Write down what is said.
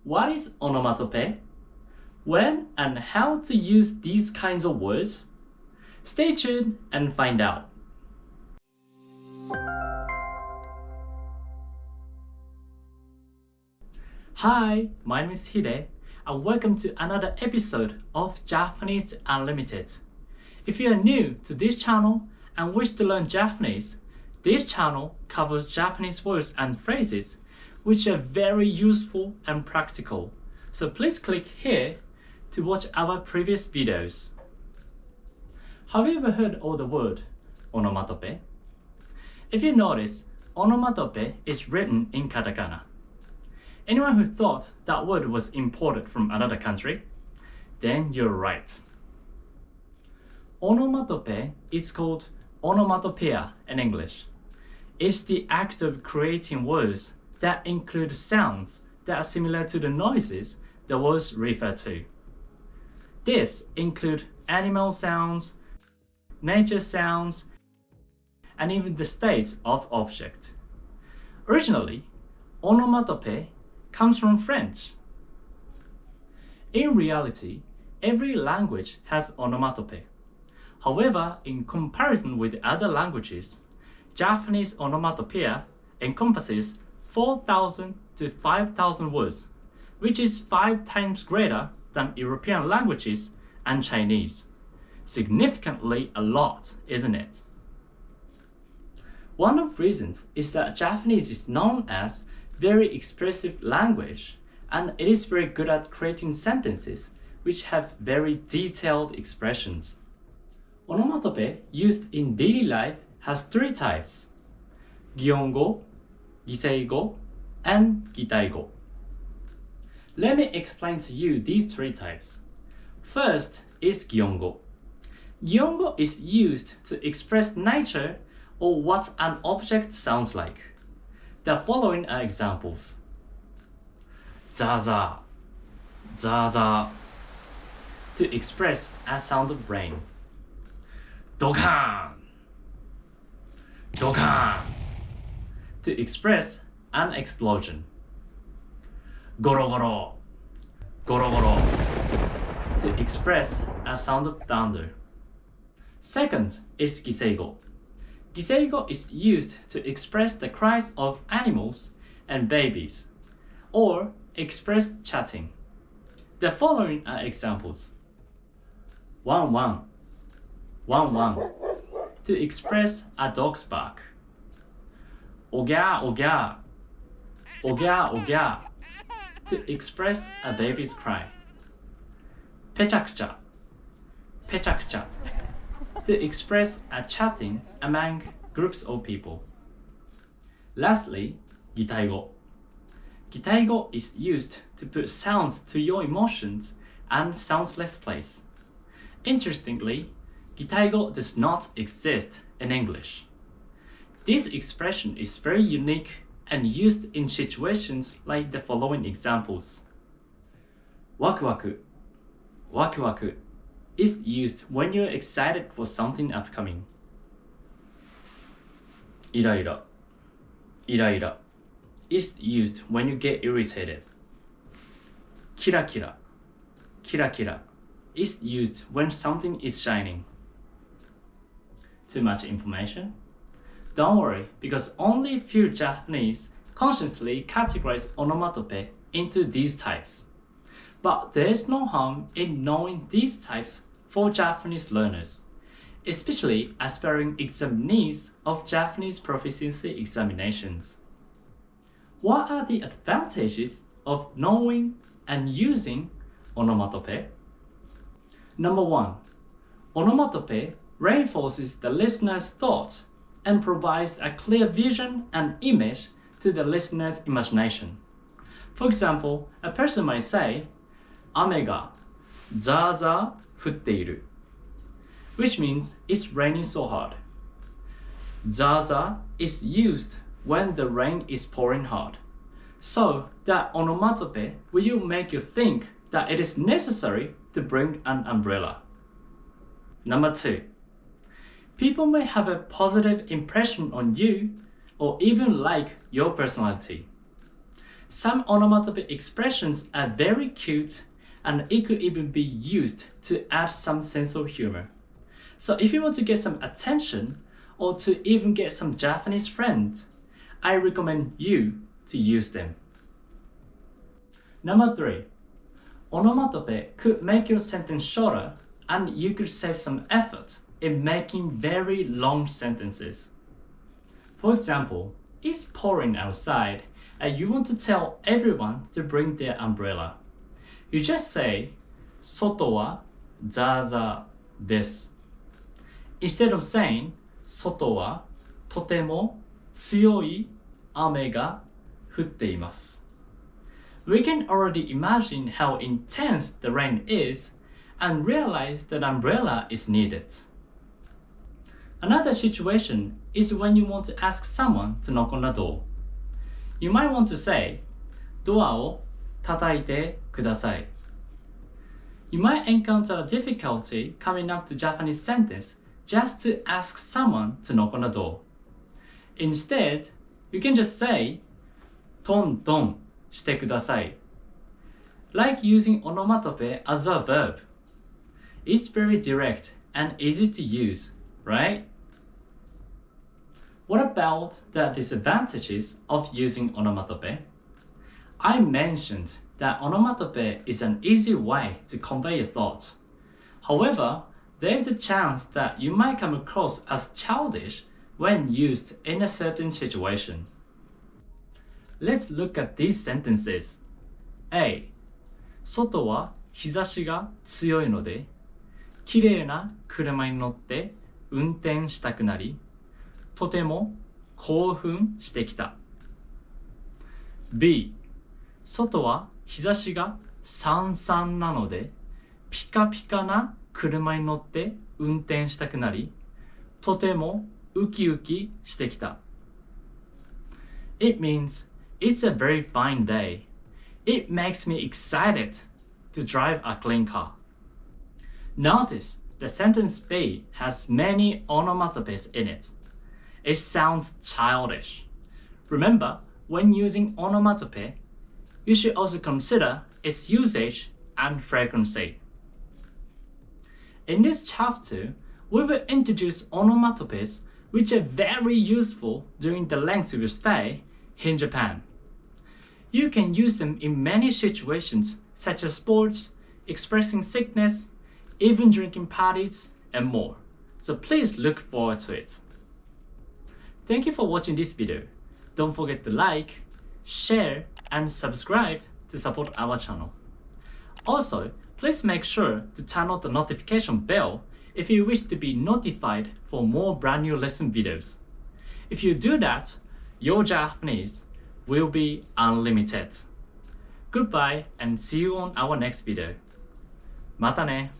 What is onomatopoeia? When and how to use these kinds of words? Stay tuned and find out. Hi, my name is Hide, and welcome to another episode of Japanese Unlimited. If you are new to this channel and wish to learn Japanese, this channel covers Japanese words and phrases which are very useful and practical. So please click here to watch our previous videos. Have you ever heard of the word onomatopoeia? If you notice, onomatopoeia is written in katakana. Anyone who thought that word was imported from another country? Then you're right. Onomatopoeia is called onomatopoeia in English. It's the act of creating words that include sounds that are similar to the noises the words refer to. This include animal sounds, nature sounds, and even the states of object. Originally, onomatopoeia comes from French. In reality, every language has onomatopoeia. However, in comparison with other languages, Japanese onomatopoeia encompasses 4,000 to 5,000 words, which is 5 times greater than European languages and Chinese. Significantly a lot, isn't it? One of the reasons is that Japanese is known as very expressive language, and it is very good at creating sentences which have very detailed expressions. Onomatopoeia used in daily life has 3 types: nihongo, giseigo, and gitaigo. Let me explain to you these 3 types. First is nihongo. Nihongo is used to express nature or what an object sounds like. The following are examples. Zaza, zaza, to express a sound of rain. Dokan, dokan, to express an explosion. Goro goro, goro goro, to express a sound of thunder. Second is giseigo. Giseigo is used to express the cries of animals and babies, or express chatting. The following are examples. Wan wan, wan wan, to express a dog's bark. Ogya ogya, ogya ogya, to express a baby's cry. Pechakucha, pechakucha, to express a chatting among groups of people. Lastly, gitaigo. Gitaigo is used to put sounds to your emotions and soundless place. Interestingly, gitaigo does not exist in English. This expression is very unique and used in situations like the following examples. Waku waku. Waku waku is used when you're excited for something upcoming. Iraira. Iraira is used when you get irritated. Kira kira. Kira kira is used when something is shining. Too much information? Don't worry, because only few Japanese consciously categorize onomatopoeia into these types. But there is no harm in knowing these types for Japanese learners, especially aspiring examinees of Japanese proficiency examinations. What are the advantages of knowing and using onomatopoeia? Number 1. Onomatopoeia reinforces the listener's thoughts and provides a clear vision and image to the listener's imagination. For example, a person might say, 雨がザーザー降っている, which means it's raining so hard. Zaza is used when the rain is pouring hard. So that onomatopoeia will make you think that it is necessary to bring an umbrella. Number 2. People may have a positive impression on you or even like your personality. Some onomatopoeia expressions are very cute and it could even be used to add some sense of humor. So if you want to get some attention or to even get some Japanese friends, I recommend you to use them. Number 3. Onomatopoeia could make your sentence shorter and you could save some effort in making very long sentences. For example, it's pouring outside and you want to tell everyone to bring their umbrella. You just say, 外はザーザーです。Instead of saying, 外はとても強い雨が降っています。We can already imagine how intense the rain is and realize that umbrella is needed. Another situation is when you want to ask someone to knock on the door. You might want to say, ドアを叩いてください. You might encounter difficulty coming up to Japanese sentence just to ask someone to knock on the door. Instead, you can just say, トントンしてください. Like using onomatopoeia as a verb. It's very direct and easy to use, right? What about the disadvantages of using onomatopoeia? I mentioned that onomatopoeia is an easy way to convey your thoughts. However, there is a chance that you might come across as childish when used in a certain situation. Let's look at these sentences. A. 外は日差しが強いので、きれいな車に乗って運転したくなり、とても興奮してきた。B. 外は日差しがさんさんなので、ピカピカな車に乗って運転したくなり、とてもウキウキしてきた。It means it's a very fine day. It makes me excited to drive a clean car. Notice the sentence B has many onomatopoeias in it. It sounds childish. Remember, when using onomatopoeia, you should also consider its usage and frequency. In this chapter, we will introduce onomatopoeias which are very useful during the length of your stay in Japan. You can use them in many situations such as sports, expressing sickness, even drinking parties, and more. So please look forward to it. Thank you for watching this video. Don't forget to like, share, and subscribe to support our channel. Also, please make sure to turn on the notification bell if you wish to be notified for more brand new lesson videos. If you do that, your Japanese will be unlimited. Goodbye and see you on our next video. またね。